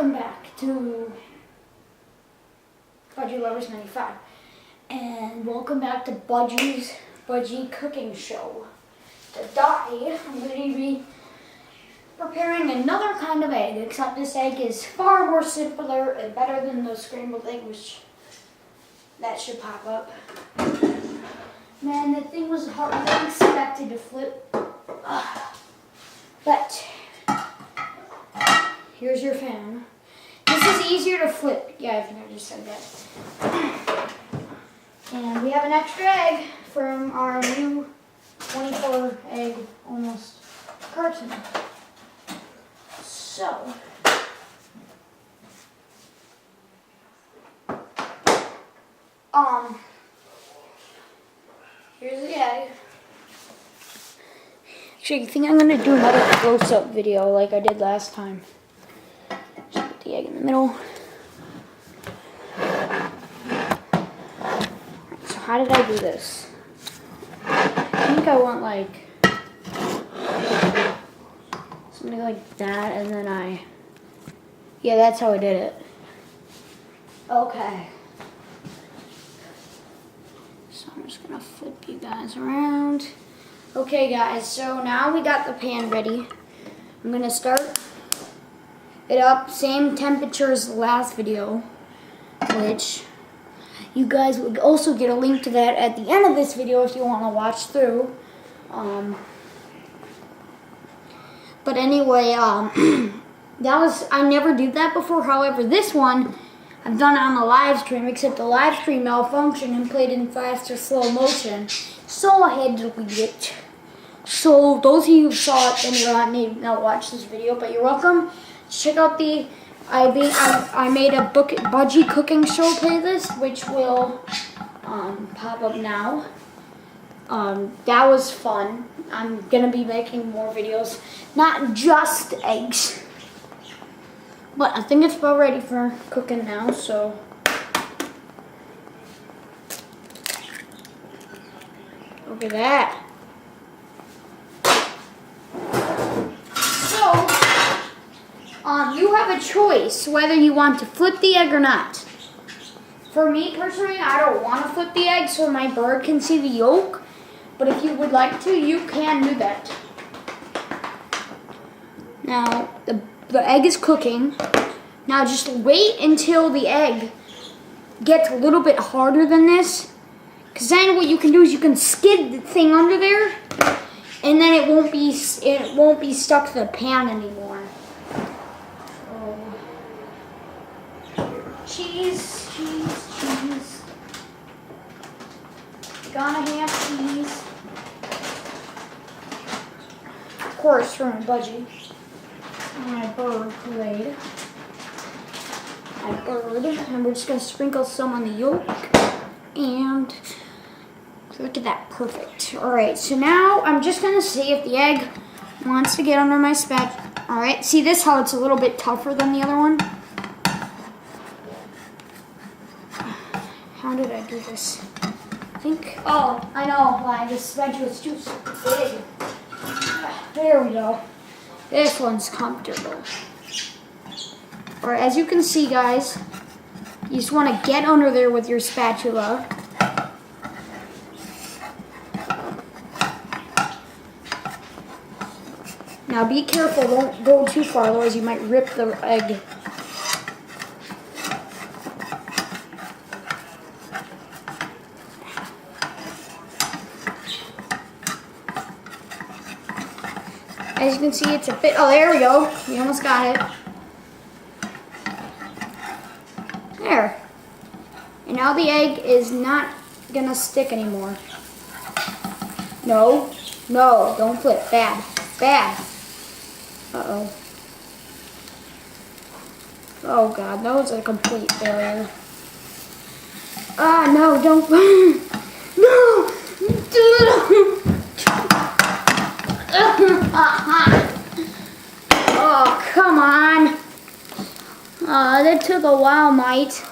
Welcome back to Budgie Lovers 95, and welcome back to Budgie's Budgie Cooking Show. Today, I'm going to be preparing another kind of egg, except this egg is far more simpler and better than the scrambled egg, which that should pop up. Man, the thing was hard. I didn't expect it to flip, but here's your fan. This is easier to flip. Yeah, I think I just said that. And we have an extra egg from our new 24 egg almost carton. So, here's the egg. Actually, I think I'm going to do another close-up video like I did last time. Just put the egg in the middle. So how did I do this? I think I want like something like that, and then yeah, that's how I did it. Okay. So I'm just going to flip you guys around. Okay guys, so now we got the pan ready. I'm going to start it up, same temperature as the last video, which you guys will also get a link to that at the end of this video if you want to watch through. But anyway, I never did that before. However, this one, I've done it on the live stream, except the live stream malfunctioned and played in fast or slow motion. So I had to delete it. So those of you who saw it, then you don't need to watch this video, but you're welcome. Check out the, I made a Budgie Cooking Show playlist, which will pop up now. That was fun. I'm going to be making more videos, not just eggs. But I think it's about ready for cooking now, so. Look at that. So, you have a choice whether you want to flip the egg or not. For me personally, I don't want to flip the egg so my bird can see the yolk. But if you would like to, you can do that. Now, the egg is cooking. Now just wait until the egg gets a little bit harder than this. Because then what you can do is you can skid the thing under there. And then it won't be stuck to the pan anymore. So, cheese. Gonna have cheese. Of course, from a Budgie. My bird Kool-Aid. My bird. And we're just going to sprinkle some on the yolk. And look at that. Perfect. Alright, so now I'm just going to see if the egg wants to get under my spatula. Alright, see this how it's a little bit tougher than the other one? How did I do this? Oh, I know why. This spatula is too big. There we go. This one's comfortable. Alright, as you can see, guys, you just want to get under there with your spatula. Now be careful, don't go too far, otherwise you might rip the egg. As you can see, it's a bit, oh, there we go. We almost got it. There. And now the egg is not gonna stick anymore. No, don't flip. Bad. Uh-oh. Oh God, that was a complete failure. Ah, no, don't. No! Oh, come on. That took a while, mate.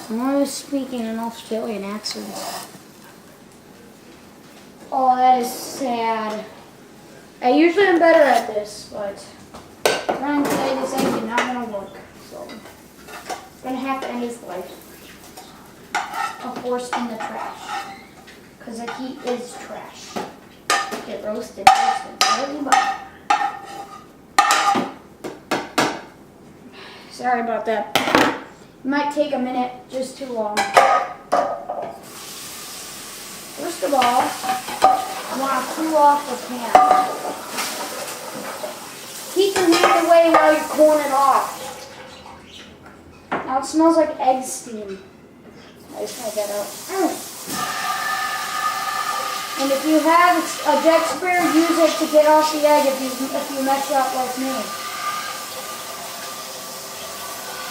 I was speaking an Australian accent. Oh, that is sad. I usually am better at this, but Trying to say this egg is not gonna work, so I'm gonna have to end his life. Of course, in the trash, because the heat is trash. Get roasted, sorry, but sorry about that. It might take a minute just to first of all, I want to cool off the pan. Keep your hand away while you cool it off. Now it smells like egg steam. I just made that out. And if you have a jet sprayer, use it to get off the egg if you mess up like me.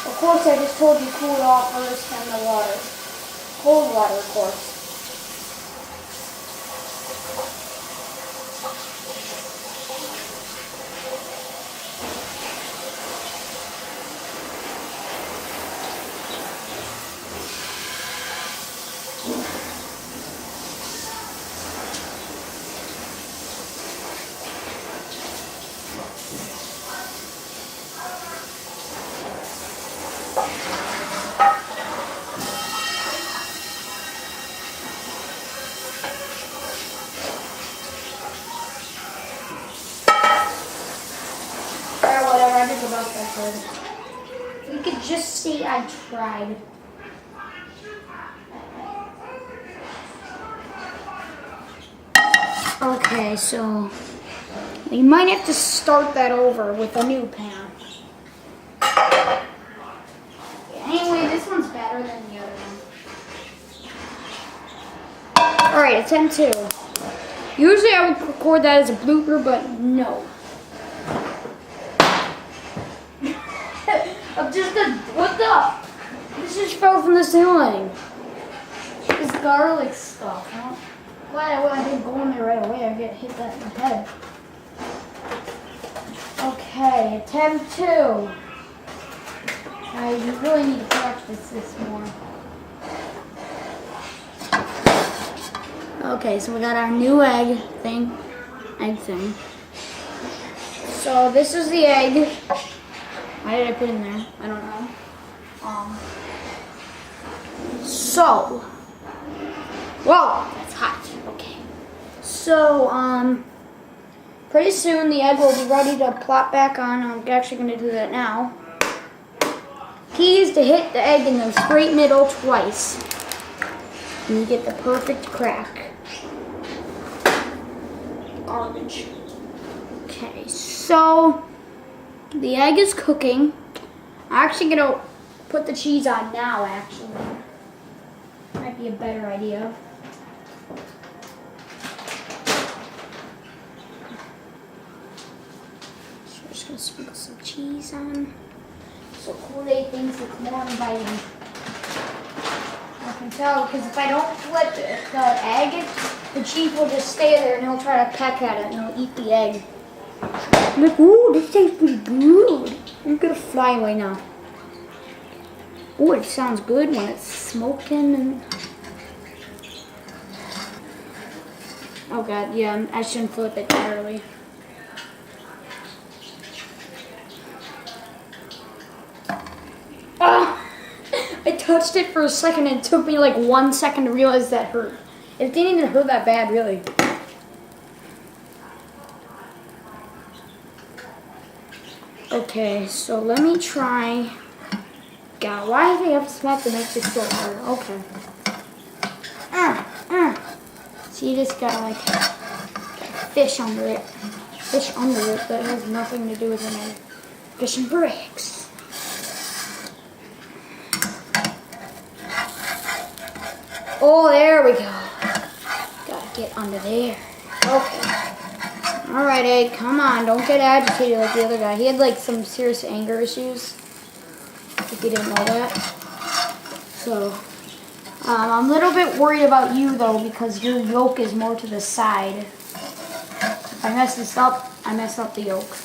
Of course, I just told you cool it off first in the water. Cold water, of course. Whatever, I think about that good. You could just say I tried. Okay, so you might have to start that over with a new pan. Anyway, this one's better than the other one. Alright, attempt 2. Usually I would record that as a blooper, but no. What the? This just fell from the ceiling. This garlic stuff, huh? Glad I didn't go in there right away. I get hit that in the head. Okay, attempt 2. You really need to practice this more. Okay, so we got our new egg thing. So this is the egg. Why did I put it in there? I don't know. Whoa, that's hot. Okay. So, pretty soon the egg will be ready to plop back on. I'm actually going to do that now. Key is to hit the egg in the straight middle twice. And you get the perfect crack. Garbage. Okay, so the egg is cooking. I'm actually going to put the cheese on now, actually. Might be a better idea. So we're just going to sprinkle some cheese on. So Kool-Aid things look more inviting. I can tell because if I don't flip the egg, the cheese will just stay there and he'll try to peck at it and he'll eat the egg. I'm like, ooh, this tastes pretty good. I'm gonna fly away now. Ooh, it sounds good when it's smoking and... Oh god, yeah, I shouldn't flip it that early. Ah! I touched it for a second and it took me like 1 second to realize that hurt. It didn't even hurt that bad, really. Okay, so let me try. God, why do they have to smack the next so hard? Okay. See, you just got like fish under it. Fish under it that has nothing to do with an egg. Fish and bricks. Oh, there we go. Gotta get under there. Okay. Alright, egg, come on. Don't get agitated like the other guy. He had like some serious anger issues. If you didn't know that. So, I'm a little bit worried about you though because your yolk is more to the side. If I mess this up, I mess up the yolk.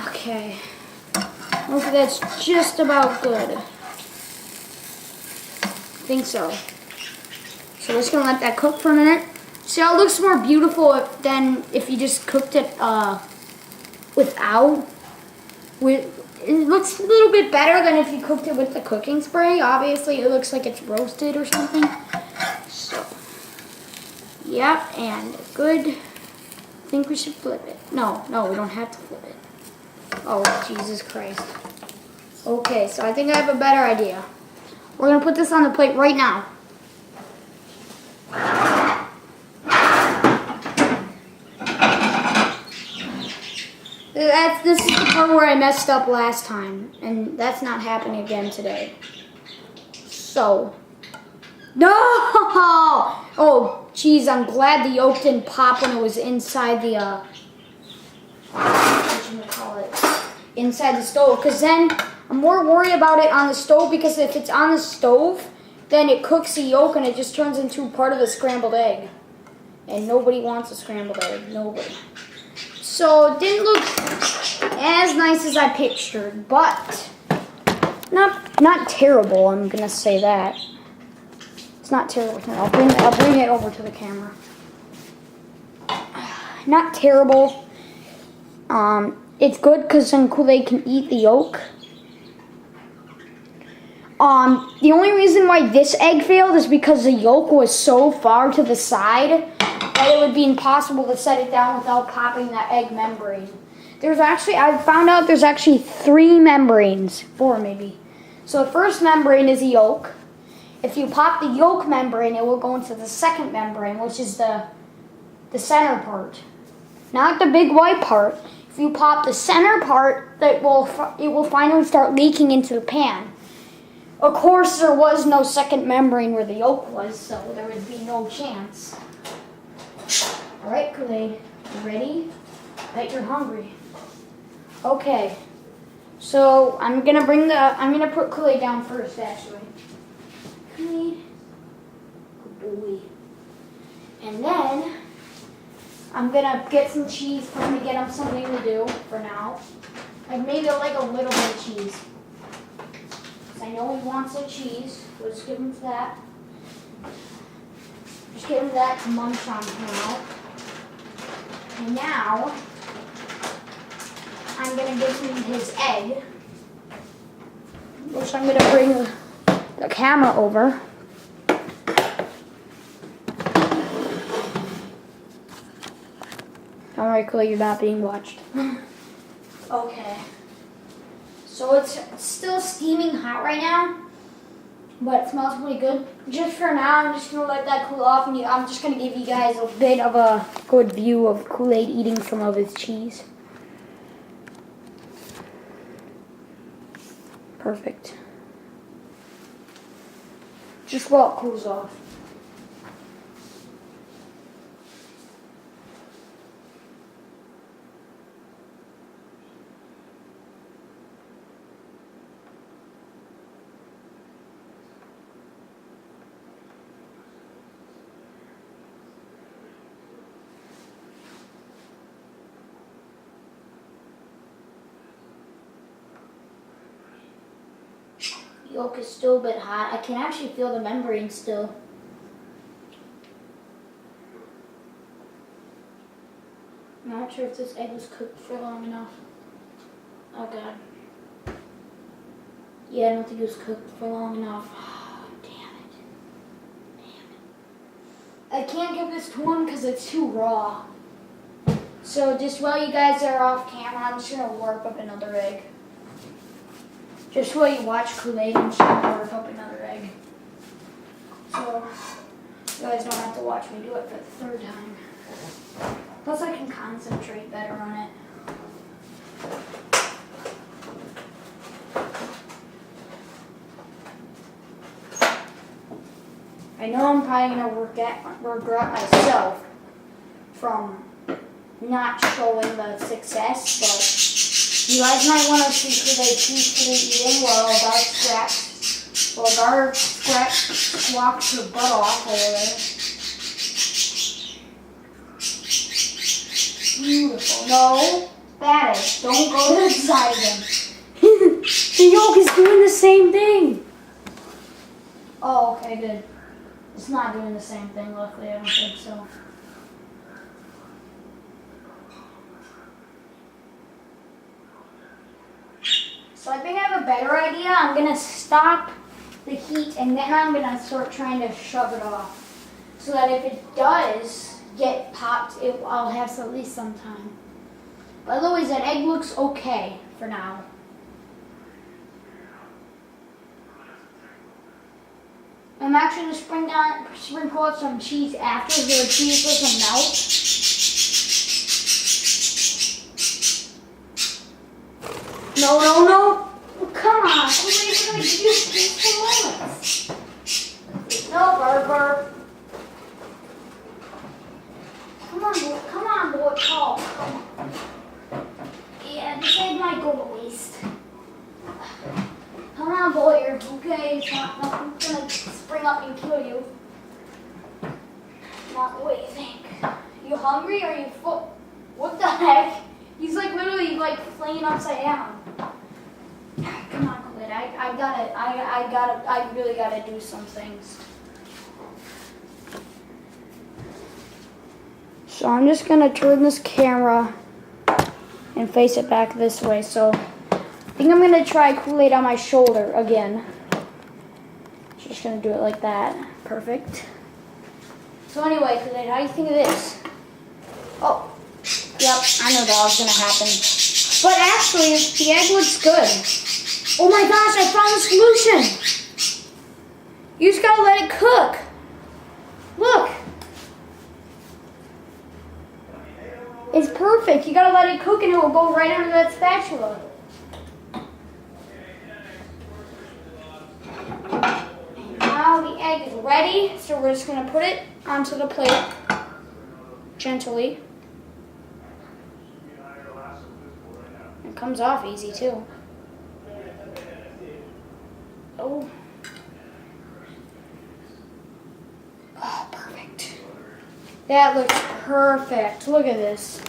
Okay. Okay, that's just about good. I think so. So we're just gonna let that cook for a minute. See how it looks more beautiful than if you just cooked it without. It looks a little bit better than if you cooked it with the cooking spray. Obviously, it looks like it's roasted or something. So, yep, and good. I think we should flip it. No, we don't have to flip it. Oh, Jesus Christ. Okay, so I think I have a better idea. We're going to put this on the plate right now. This is the part where I messed up last time, and that's not happening again today. So, no! Oh, geez, I'm glad the yolk didn't pop when it was inside the, inside the stove, because then I'm more worried about it on the stove, because if it's on the stove, then it cooks the yolk and it just turns into part of a scrambled egg. And nobody wants a scrambled egg, nobody. So it didn't look as nice as I pictured, but not terrible, I'm gonna say that. It's not terrible. I'll bring it over to the camera. Not terrible. It's good because then Kool-Aid can eat the yolk. The only reason why this egg failed is because the yolk was so far to the side that it would be impossible to set it down without popping that egg membrane. I found out there's actually 3 membranes, 4 maybe. So the first membrane is the yolk. If you pop the yolk membrane, it will go into the second membrane, which is the center part. Not the big white part. If you pop the center part, it will finally start leaking into the pan. Of course, there was no second membrane where the yolk was, so there would be no chance. All right, Kool-Aid, you ready? Bet you're hungry. Okay, so I'm gonna put Kool-Aid down first, actually. Kool-Aid, good boy. And then I'm gonna get some cheese for him to get him something to do for now. Like maybe like a little bit of cheese. I know he wants the cheese. We'll just give him that. Just give him that to munch on now. And now, I'm going to give him his egg. Which I'm going to bring the camera over. Don't worry, Chloe, you're not being watched. Okay. So it's still steaming hot right now, but it smells pretty good. Just for now, I'm just going to let that cool off, and I'm just going to give you guys a bit of a good view of Kool-Aid eating some of his cheese. Perfect. Just while it cools off. Yolk is still a bit hot. I can actually feel the membrane still. I'm not sure if this egg was cooked for long enough. Oh god. Yeah, I don't think it was cooked for long enough. Oh, damn it. I can't give this to him because it's too raw. So just while you guys are off camera, I'm just going to warp up another egg. Just while you watch Kool-Aid, I'm just going to warp up another egg. So you guys don't have to watch me do it for the third time. Plus I can concentrate better on it. I know I'm probably going to regret myself from not showing the success, but you guys might want to see Kool-Aid peacefully eating while Gar squawks her butt off over there. Beautiful. No, that is. Don't go to the side again. The yolk is doing the same thing. Oh, okay, good. It's not doing the same thing, luckily. I don't think so. a better idea. I'm gonna stop the heat and then I'm gonna start trying to shove it off. So that if it does get popped, I'll have at least some time. But otherwise, that egg looks okay for now. I'm actually gonna sprinkle out some cheese after so the cheese doesn't melt. No, no, no! Oh, come on! We're gonna give you peaceful moments. No, Burger. Come on, boy, call. Come on. Yeah, this egg might go to waste. Come on, boy, you're okay. It's nothing's gonna spring up and kill you. Not the way you think. You hungry or are you full? What the heck? He's like literally like flaying upside down. Come on, Khalid. I really gotta do some things. So I'm just gonna turn this camera and face it back this way. So I think I'm gonna try Kool-Aid on my shoulder again. Just gonna do it like that. Perfect. So anyway, Kool-Aid, how do you think of this? Oh, yep, I know that was gonna happen. But actually, the egg looks good. Oh my gosh, I found the solution. You just gotta let it cook. Look. It's perfect. You gotta let it cook and it will go right under that spatula. And now the egg is ready, so we're just gonna put it onto the plate gently. It comes off easy too. Oh. Oh, perfect. That looks perfect. Look at this.